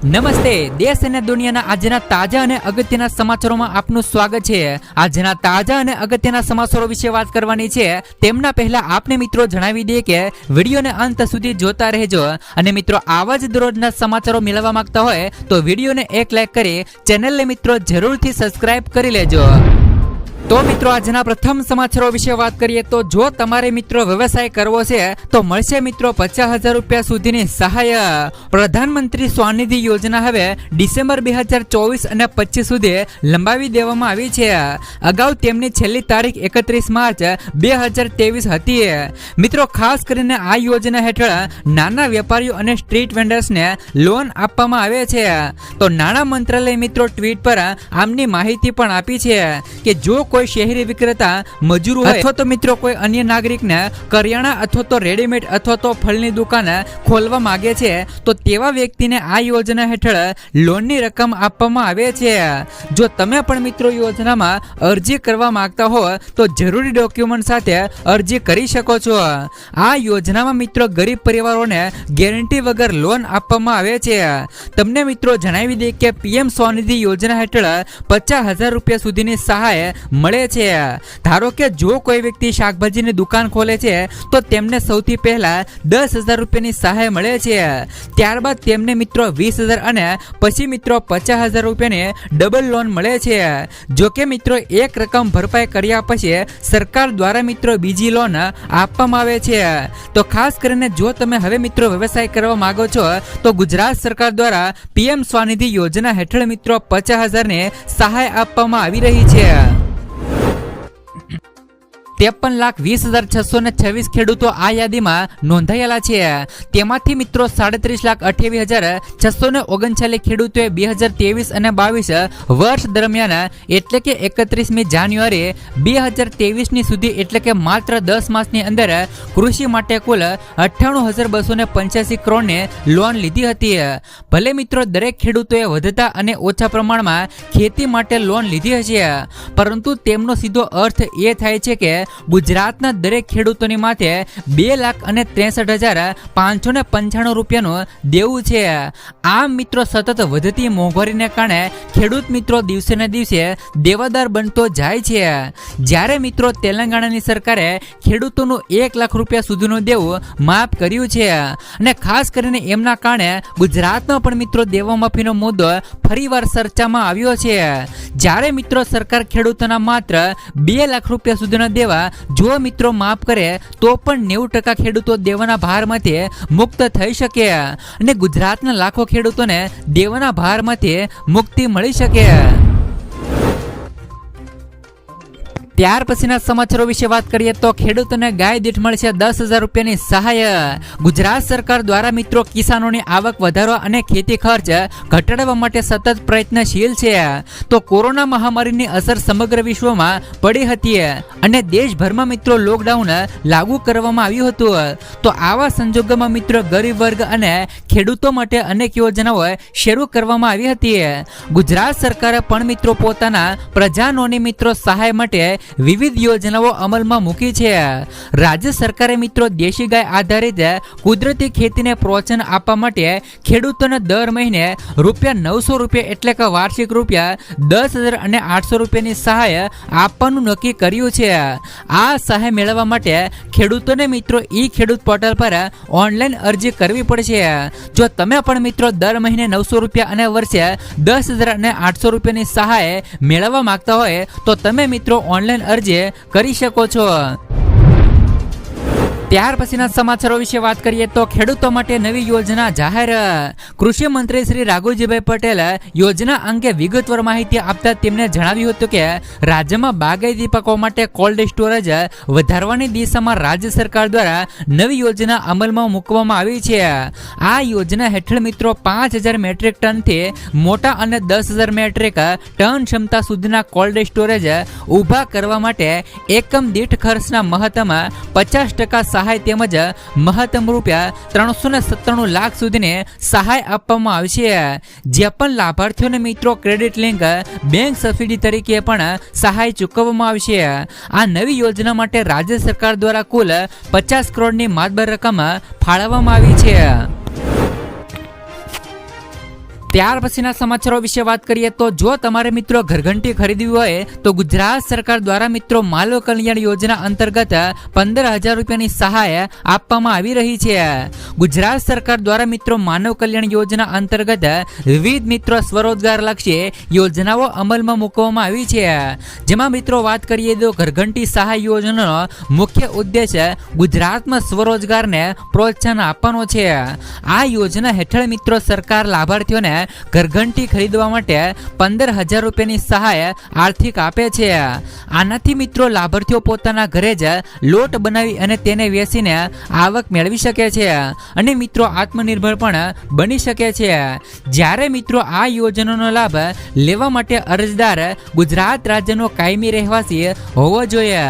નમસ્તે, દેશ અને દુનિયાના આજના તાજા અને અગત્યના સમાચારોમાં આપનું સ્વાગત છે। આજના તાજા અને અગત્યના સમાચારો વિશે વાત કરવાની છે। તેમના પહેલા આપને મિત્રો જણાવી દઈએ કે વિડીયોને અંત સુધી જોતા રહેજો અને મિત્રો આવા જ દરરોજના સમાચારો મેળવવા માંગતા હોય તો વિડીયોને એક લાઈક કરી ચેનલને મિત્રો જરૂરથી સબસ્ક્રાઇબ કરી લેજો। તો મિત્રો આજના પ્રથમ સમાચારો વિશે વાત કરીએ તો જો તમારે મિત્રો વ્યવસાય કરવો છે તો મળશે મિત્રો 50,000 રૂપિયા સુધીની સહાય। પ્રધાનમંત્રી સ્વનિધિ યોજના હવે ડિસેમ્બર 2024 અને 25 સુધી લંબાવી દેવામાં આવી છે। અગાઉ તેમની છેલ્લી તારીખ 31 માર્ચ 2023 હતી। મિત્રો ખાસ કરીને આ યોજના હેઠળ નાના વેપારીઓ અને સ્ટ્રીટ વેન્ડર્સને લોન આપવામાં આવે છે। તો નાણાં મંત્રાલય મિત્રો ટ્વીટ પર આમની માહિતી પણ આપી છે કે જો કોઈ શહેરી વિક્રેતા મજૂર હોય અથવા તો મિત્રો કોઈ અન્ય નાગરિકને કરિયાણા અથવા તો રેડીમેડ અથવા તો ફળની દુકાન ખોલવા માંગે છે તો તેવા વ્યક્તિને આ યોજના હેઠળ લોનની રકમ આપવામાં આવે છે। જો તમે પણ મિત્રો યોજનામાં અરજી કરવા માંગતા હો તો જરૂરી ડોક્યુમેન્ટ સાથે અરજી કરી શકો છો। આ યોજનામાં મિત્રો ગરીબ પરિવારોને ગેરંટી વગર લોન આપવામાં આવે છે। તમને મિત્રો જણાવી દે કે પીએમ સ્વનિધિ યોજના હેઠળ 50,000 રૂપિયા સુધીની સહાય મળે છે। ધારો કે જો કોઈ વ્યક્તિ શાકભાજીની દુકાન ખોલે છે તો તેમને સૌથી પહેલા 10,000 રૂપિયાની સહાય મળે છે। ત્યારબાદ તેમને મિત્રો 20,000 અને પછી મિત્રો 50,000 રૂપિયાની ડબલ લોન મળે છે। જો કે મિત્રો એક રકમ ભરપાઈ કર્યા પછી સરકાર દ્વારા મિત્રો બીજી લોન આપવામાં આવે છે। તો ખાસ કરીને જો તમે હવે મિત્રો વ્યવસાય કરવા માંગો છો તો ગુજરાત સરકાર દ્વારા પીએમ સ્વનિધિ યોજના હેઠળ મિત્રો 50,000ની સહાય આપવામાં આવી રહી છે। 53,20,626 ખેડૂતો આ યાદીમાં નોંધાયેલા છે। તેમાંથી મિત્રો 37,28,639 ખેડૂતોએ 2023 અને 22 વર્ષ દરમિયાન એટલે કે 31મી જાન્યુઆરી 2023ની સુધી એટલે કે માત્ર 10 માસની અંદર કૃષિ માટે કુલ 98,285 કરોડની લોન લીધી હતી। ભલે મિત્રો દરેક ખેડૂતોએ વધતા અને ઓછા પ્રમાણમાં ખેતી માટે લોન લીધી હશે પરંતુ તેમનો સીધો અર્થ એ થાય છે કે ગુજરાતના દરેક ખેડૂતોની માથે 2,63,595 રૂપિયાનું દેવું છે। આમ મિત્રો સતત વધતી મોંઘવારીને કારણે ખેડૂત મિત્રો દિવસે ને દિવસે દેવાદાર બનતો જાય છે। જ્યારે મિત્રો તેલંગાણાની સરકારે ખેડૂતોનું 1 લાખ રૂપિયા સુધીનું દેવું માફ કર્યું છે અને ખાસ કરીને એમના કારણે ગુજરાતમાં પણ મિત્રો દેવા માફીનો મુદ્દો ફરીવાર ચર્ચામાં આવ્યો છે। જ્યારે મિત્રો સરકાર ખેડૂતોના માત્ર 2 લાખ રૂપિયા સુધીના દેવા જો મિત્રો માફ કરે તો પણ 90% ખેડૂતો દેવાના ભારમાંથી મુક્ત થઈ શકે અને ગુજરાતના લાખો ખેડૂતોને દેવાના ભારમાંથી મુક્તિ મળી શકે। ત્યાર પછીના સમાચારો વિશે વાત કરીએ તો ખેડૂતોને ગાય દીઠ મળશે 10,000 રૂપિયાની સહાય। ગુજરાત સરકાર દ્વારા મિત્રો કિસાનોની આવક વધારવા અને ખેતી ખર્ચ ઘટાડવા માટે સતત પ્રયત્નશીલ છે। તો કોરોના મહામારીની અસર સમગ્ર વિશ્વમાં પડી હતી અને દેશભરમાં મિત્રો લોકડાઉન લાગુ કરવામાં આવ્યું હતું। તો આવા સંજોગોમાં મિત્રો ગરીબ વર્ગ અને ખેડૂતો માટે અનેક યોજનાઓ શરૂ કરવામાં આવી હતી। ગુજરાત સરકારે પણ મિત્રો પોતાના પ્રજાનોની મિત્રો સહાય માટે વિવિધ યોજનાઓ અમલમાં મૂકી છે। રાજ્ય સરકારે મિત્રો દેશી ગાય આધારિત કુદરતી ખેતીને પ્રોત્સાહન આપવા માટે ખેડૂતોને દર મહિને ₹900 એટલે કે વાર્ષિક ₹10,000 અને 800 રૂપિયાની સહાય આપવાનું નક્કી કર્યું છે। આ સહાય મેળવવા માટે ખેડૂતોને મિત્રો ખેડૂત પોર્ટલ પર ઓનલાઈન અરજી કરવી પડશે। જો તમે પણ મિત્રો દર મહિને ₹900 અને વર્ષે 10,000 અને 800 રૂપિયાની સહાય મેળવવા માંગતા હોય તો તમે મિત્રો ઓનલાઈન અરજી કરી શકો છો। ત્યાર પછીના સમાચારો વિશે વાત કરીએ તો ખેડૂતો માટે નવી યોજના જાહેર। કૃષિ મંત્રી શ્રી રાઘુજીભાઈ પટેલ યોજના અંગે વિગતવાર માહિતી આપતા તેમણે જણાવ્યું હતું કે રાજ્યમાં બાગાયતી પાકો માટે કોલ્ડ સ્ટોરેજ વધારવાની દિશામાં રાજ્ય સરકાર દ્વારા નવી યોજના અમલમાં મૂકવામાં આવી છે। આ યોજના હેઠળ મિત્રો 5,000 મેટ્રિક ટનથી મોટા અને 10,000 મેટ્રિક ટન ક્ષમતા સુધીના કોલ્ડ સ્ટોરેજ ઊભા કરવા માટે એકમ દીઠ ખર્ચના મહત્તમ 50% સહાય તેમજ મહત્તમ ₹397 લાખ સુધીની સહાય આપવામાં આવશે। જે પણ લાભાર્થીઓને મિત્રો ક્રેડિટ લિંક બેંક સબસિડી તરીકે પણ સહાય ચૂકવવામાં આવશે। આ નવી યોજના માટે રાજ્ય સરકાર દ્વારા કુલ 50 કરોડની માતબર રકમ ફાળવવામાં આવી છે। ત્યાર પછીના સમાચારો વિશે વાત કરીએ તો જો તમારે મિત્રો ઘરઘંટી ખરીદવી હોય તો ગુજરાત સરકાર દ્વારા મિત્રો માનવ કલ્યાણ યોજના અંતર્ગત 15,000 રૂપિયાની સહાય આપવામાં આવી રહી છે. ગુજરાત સરકાર દ્વારા મિત્રો માનવ કલ્યાણ યોજના અંતર્ગત વિવિધ મિત્રો સ્વરોજગાર લક્ષી યોજનાઓ અમલમાં મૂકવામાં આવી છે. જેમાં મિત્રો વાત કરીએ તો ઘરઘંટી સહાય યોજનાનો મુખ્ય ઉદ્દેશ ગુજરાતમાં સ્વરોજગારને પ્રોત્સાહન આપવાનો છે. આ યોજના હેઠળ મિત્રો સરકાર લાભાર્થીઓને ઘરઘંટી ખરીદવા માટે 15,000 રૂપિયાની સહાય આર્થિક આપે છે. આનાથી મિત્રો લાભાર્થીઓ પોતાના ઘરે જ લોટ બનાવી અને તેને વેચીને આવક મેળવી શકે છે અને મિત્રો આત્મનિર્ભર પણ બની શકે છે. જ્યારે મિત્રો આ યોજનાનો લાભ લેવા માટે અરજદાર ગુજરાત રાજ્યનો કાયમી રહેવાસી હોવો જોઈએ.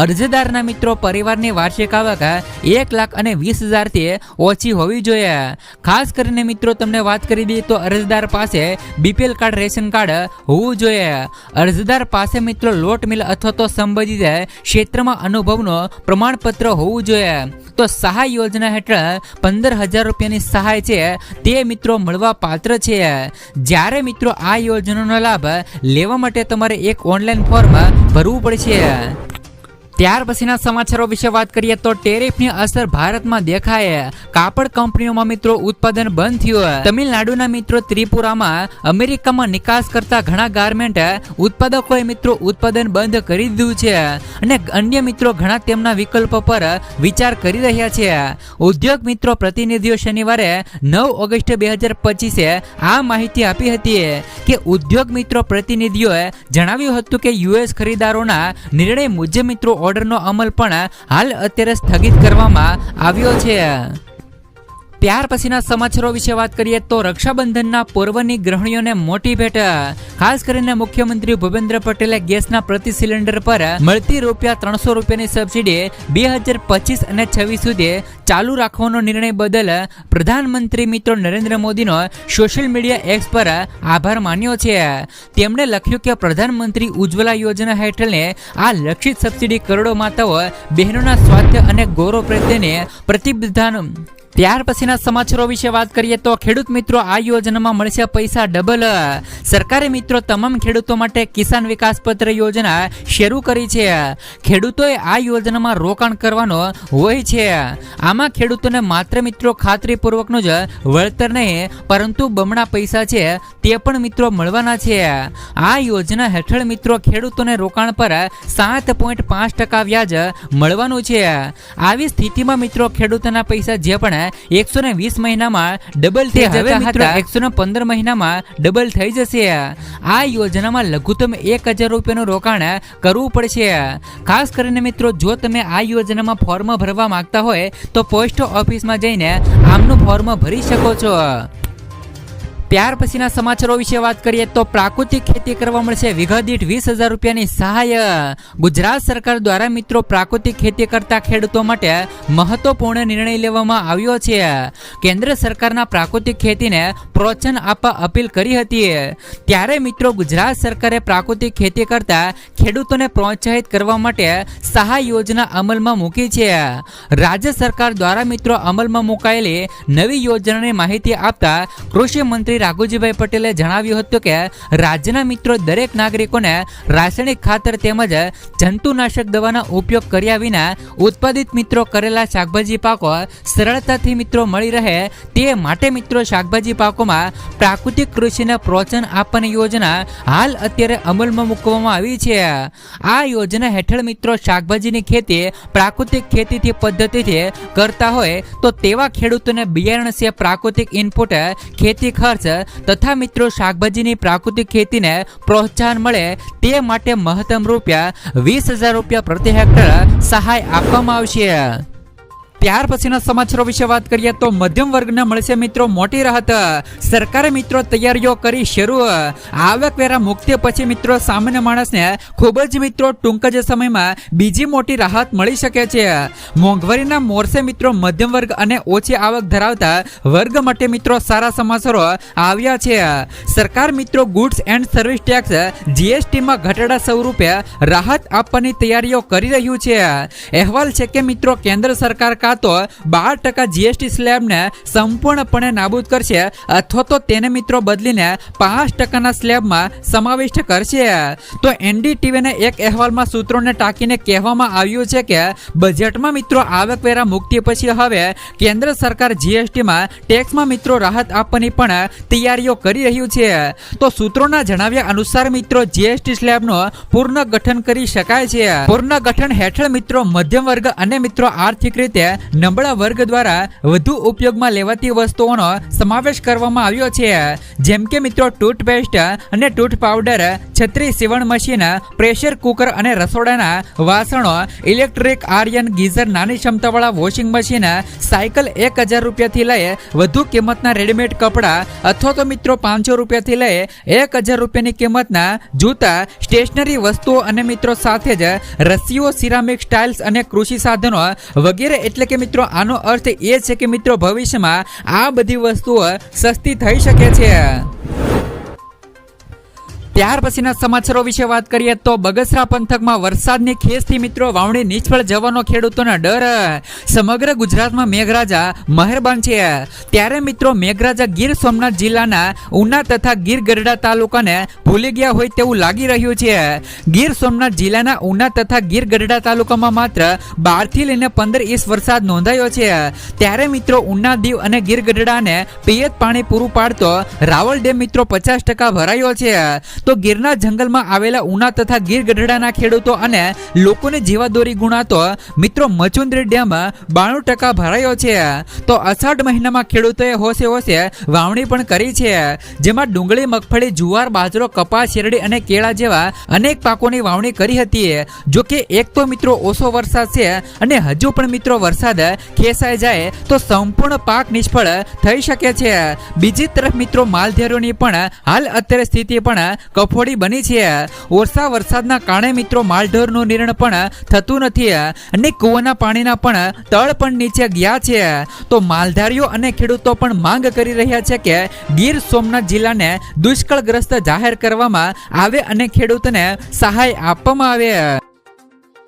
અરજદારના મિત્રો પરિવારની વાર્ષિક આવક 1,20,000 થી ઓછી હોવી જોઈએ. ખાસ કરીને મિત્રો તમને વાત કરી દઈએ તો અરજદાર પાસે બીપીએલ કાર્ડ, રેશન કાર્ડ હોવું જોઈએ. અરજદાર પાસે મિત્રો લોટ મિલ અથવા તો સંબંધિત ક્ષેત્રમાં અનુભવનો પ્રમાણપત્ર હોવું જોઈએ. તો સહાય યોજના હેઠળ 15,000 રૂપિયાની સહાય છે તે મિત્રો મળવા પાત્ર છે. જ્યારે મિત્રો આ યોજનાનો લાભ લેવા માટે તમારે એક ઓનલાઈન ફોર્મ ભરવું પડશે. ત્યાર પછીના સમાચારો વિશે વાત કરીએ તો ટેરિફની અસર ભારતમાં દેખાય. કાપડ કંપનીઓમાં મિત્રો ઉત્પાદન બંધ થયું. તમિલનાડુના મિત્રો ત્રિપુરામાં અમેરિકામાં નિકાસ કરતા ઘણા ગાર્મેન્ટ ઉત્પાદકોએ મિત્રો ઉત્પાદન બંધ કરી દીધું છે અને અન્ય મિત્રો ઘણા તેમના વિકલ્પો પર વિચાર કરી રહ્યા છે. ઉદ્યોગ મિત્રો પ્રતિનિધિઓ શનિવારે 9 ઓગસ્ટ 2025 આ માહિતી આપી હતી કે ઉદ્યોગ મિત્રો પ્રતિનિધિઓએ જણાવ્યું હતું કે યુએસ ખરીદારોના નિર્ણય મુજબ મિત્રો ઓર્ડરનો અમલ પણ હાલ અત્યારે સ્થગિત કરવામાં આવ્યો છે. ત્યાર પછીના સમાચારો વિશે વાત કરીએ તો રક્ષાબંધનના પર્વની ગૃહિણીઓને મોટી ભેટ. ખાસ કરીને મુખ્યમંત્રી ભૂપેન્દ્ર પટેલે ગેસના પ્રતિ સિલિન્ડર પર મળતી ₹300 રૂપિયાની સબસિડી 2025 અને 26 સુધી ચાલુ રાખવાનો નિર્ણય બદલ પ્રધાનમંત્રી મિત્રો નરેન્દ્ર મોદીનો સોશિયલ મીડિયા એક્સ પર આભાર માન્યો છે. તેમણે લખ્યું કે પ્રધાનમંત્રી ઉજ્જવલા યોજના હેઠળની આ લક્ષિત સબસિડી કરોડો માતાઓ બહેનોના સ્વાસ્થ્ય અને ગૌરવ પ્રત્યેની પ્રતિબદ્ધતા. ત્યાર પછીના સમાચારો વિશે વાત કરીએ તો ખેડૂત મિત્રો આ યોજનામાં મળશે પૈસા ડબલ. સરકારે મિત્રો તમામ ખેડૂતો માટે કિસાન વિકાસ પત્ર યોજના શરૂ કરી છે. ખેડૂતોએ આ યોજનામાં રોકાણ કરવાનો હોય છે. આમાં ખેડૂતોને માત્ર મિત્રો ખાતરીપૂર્વકનું જ વળતર નહીં પરંતુ બમણા પૈસા છે તે પણ મિત્રો મળવાના છે. આ યોજના હેઠળ મિત્રો ખેડૂતોને રોકાણ પર 7.5% વ્યાજ મળવાનું છે. આવી સ્થિતિમાં મિત્રો ખેડૂતોના પૈસા જે પણ 120 મહિનામાં ડબલ થઈ જતા હતા 115 મહિનામાં ડબલ થઈ જશે. આ યોજનામાં લઘુત્તમ 1,000 રૂપિયાનું રોકાણ કરવું પડશે. ખાસ કરીને મિત્રો જો તમે આ યોજનામાં ફોર્મ ભરવા માંગતા હોય તો પોસ્ટ ઓફિસમાં જઈને આમનું ફોર્મ ભરી શકો છો. ત્યાર પછીના સમાચારો વિશે વાત કરીએ તો પ્રાકૃતિક ખેતી કરવા મળશે વીઘા દીઠ 20,000 રૂપિયાની સહાય. ગુજરાત સરકાર દ્વારા મિત્રો પ્રાકૃતિક ખેતી કરતા ખેડૂતો માટે મહત્વપૂર્ણ નિર્ણય લેવામાં આવ્યો છે. કેન્દ્ર સરકારના પ્રાકૃતિક ખેતીને પ્રોત્સાહન આપવા અપીલ કરી હતી. ત્યારે મિત્રો ગુજરાત સરકારે પ્રાકૃતિક ખેતી કરતા ખેડૂતોને પ્રોત્સાહિત કરવા માટે સહાય યોજના અમલમાં મૂકી છે. રાજ્ય સરકાર દ્વારા મિત્રો અમલમાં મુકાયેલી નવી યોજનાની માહિતી આપતા કૃષિ મંત્રી રાઘુજીભાઈ પટેલે જણાવ્યું હતું કે રાજ્યના મિત્રો દરેક નાગરિકોને રાસાયણિક ખાતર તેમજ જંતુનાશક દવાના ઉપયોગ કર્યા વિના ઉત્પાદિત મિત્રો કરેલા શાકભાજી પાકો સરળતાથી મિત્રો મળી રહે તે માટે મિત્રો શાકભાજી પાકોમાં પ્રાકૃતિક કૃષિને પ્રોત્સાહન આપવાની યોજના હાલ અત્યારે અમલમાં મૂકવામાં આવી છે. આ યોજના હેઠળ મિત્રો શાકભાજીની ખેતી પ્રાકૃતિક ખેતીથી પદ્ધતિથી કરતા હોય તો તેવા ખેડૂતોને બિયારણ છે પ્રાકૃતિક ઇનપુટ ખેતી ખર્ચ તથા મિત્રો શાકભાજીની પ્રાકૃતિક ખેતીને પ્રોત્સાહન મળે તે માટે મહત્તમ ₹20,000 રૂપિયા પ્રતિ હેક્ટર સહાય આપવામાં આવશે. ત્યાર પછીના સમાચારો વિશે વાત કરીએ તો મધ્યમ વર્ગને મળશે મિત્રો મોટી રાહત. સરકારે મિત્રો તૈયારીઓ કરી શરૂ. આવકવેરા મુક્તિ પછી મિત્રો સામાન્ય માણસને ખૂબ જ મિત્રો ટૂંક જ સમયમાં બીજી મોટી રાહત મળી શકે છે. મોંઘવારીના મોરસે મિત્રો મધ્યમ વર્ગ અને ઓછી આવક ધરાવતા વર્ગ માટે મિત્રો સારા સમાચારો આવ્યા છે. સરકાર મિત્રો ગુડ્સ એન્ડ સર્વિસ ટેક્સ જીએસટીમાં ઘટાડા સ્વરૂપે રાહત આપવાની તૈયારીઓ કરી રહ્યું છે. અહેવાલ છે કે મિત્રો કેન્દ્ર સરકાર કાં તો 12% GST સ્લેબને સંપૂર્ણપણે નાબૂદ કરશે અથવા તો તેને મિત્રો બદલીને 5%ના સ્લેબમાં સમાવિષ્ટ કરશે. તો NDTVના એક અહેવાલમાં સૂત્રોને ટાંકીને કહેવામાં આવ્યું છે કે બજેટમાં મિત્રો આવકવેરા મુક્તિ પછી હવે કેન્દ્ર સરકાર GSTમાં ટેક્સમાં મિત્રો રાહત આપવાની પણ તૈયારીઓ કરી રહ્યું છે. તો સૂત્રોના જણાવ્યા અનુસાર મિત્રો GST સ્લેબનું પુનર્ગઠન કરી શકાય છે. પુનર્ગઠન હેઠળ મિત્રો મધ્યમ વર્ગ અને મિત્રો આર્થિક રીતે નબળા વર્ગ દ્વારા વધુ ઉપયોગમાં લેવાતી વસ્તુઓનો સમાવેશ કરવામાં આવ્યો છે, જેમ કે મિત્રો ટૂથપેસ્ટ અને ટૂથ પાવડર, છત્રી, સીવણ મશીન, પ્રેશર કુકર અને રસોડાના વાસણો, ઇલેક્ટ્રિક આયર્ન ગીઝર, નાની ક્ષમતાવાળા વોશિંગ મશીન, સાયકલ 1000 રૂપિયાથી લઈ વધુ કિંમતના રેડીમેડ કપડાં અથવા તો મિત્રો 500 રૂપિયાથી લઈ 1000 રૂપિયાની કિંમતના જૂતા, સ્ટેશનરી વસ્તુઓ અને મિત્રો સાથે જ રસીઓ, સિરામિક સ્ટાઇલ્સ અને કૃષિ સાધનો વગેરે. એટલે કે મિત્રો આનો અર્થ એ છે કે મિત્રો ભવિષ્યમાં આ બધી વસ્તુઓ સસ્તી થઈ શકે છે. ત્યાર પછીના સમાચારો વિશે વાત કરીએ તો બગસરા પંથકમાં વરસાદની ખેસથી મિત્રો વાવણી નિષ્ફળ જવાનો ખેડૂતોનો ડર. સમગ્ર ગુજરાતમાં મેઘરાજા મહેરબાન છે, ત્યારે મિત્રો મેઘરાજા ગીર સોમનાથ જિલ્લાના ઉના તથા ગીર ગઢડા તાલુકાને ભૂલી ગયા હોય તેવું લાગી રહ્યું છે. ગીર સોમનાથ જિલ્લાના ઉના તથા ગીર ગઢડા તાલુકામાં માત્ર 12 થી લઈને 15 ઇંચ વરસાદ નોંધાયો છે. ત્યારે મિત્રો ઉના, દીવ અને ગીર ગઢડાને પિયત પાણી પૂરું પાડતો રાવલ ડેમ મિત્રો 50% ભરાયો છે. તો ગીરના જંગલમાં આવેલા ઉના તથા ગીર ગઢડાના ખેડૂતો અને લોકોને જીવાદોરી ગુણાતો મિત્રો મચુંદરી ડેમ 92% ભરાયો છે. તો અષાઢ મહિનામાં ખેડૂતોએ હોશે હોશે વાવણી પણ કરી છે, જેમાં ડુંગળી, મગફળી, જુવાર, બાજરો, કપાસ, શેરડી અને કેળા જેવા અનેક પાકોની વાવણી કરી હતી. જો કે એક તો મિત્રો ઓછો વરસાદ છે અને હજુ પણ મિત્રો વરસાદ ખેંચાઈ જાય તો સંપૂર્ણ પાક નિષ્ફળ થઈ શકે છે. બીજી તરફ મિત્રો માલધારીઓની પણ હાલ અત્યારે સ્થિતિ પણ કફોડી બની છે. ઓછા વરસાદના કારણે મિત્રો માલઢોરનું નિર્ણય પણ થતું નથી અને કૂવાના પાણીના પણ તળ પણ નીચે ગયા છે. તો માલધારીઓ અને ખેડૂતો પણ માંગ કરી રહ્યા છે કે ગીર સોમનાથ જિલ્લાને દુષ્કાળગ્રસ્ત જાહેર કરવામાં આવે અને ખેડૂતોને સહાય આપવામાં આવે.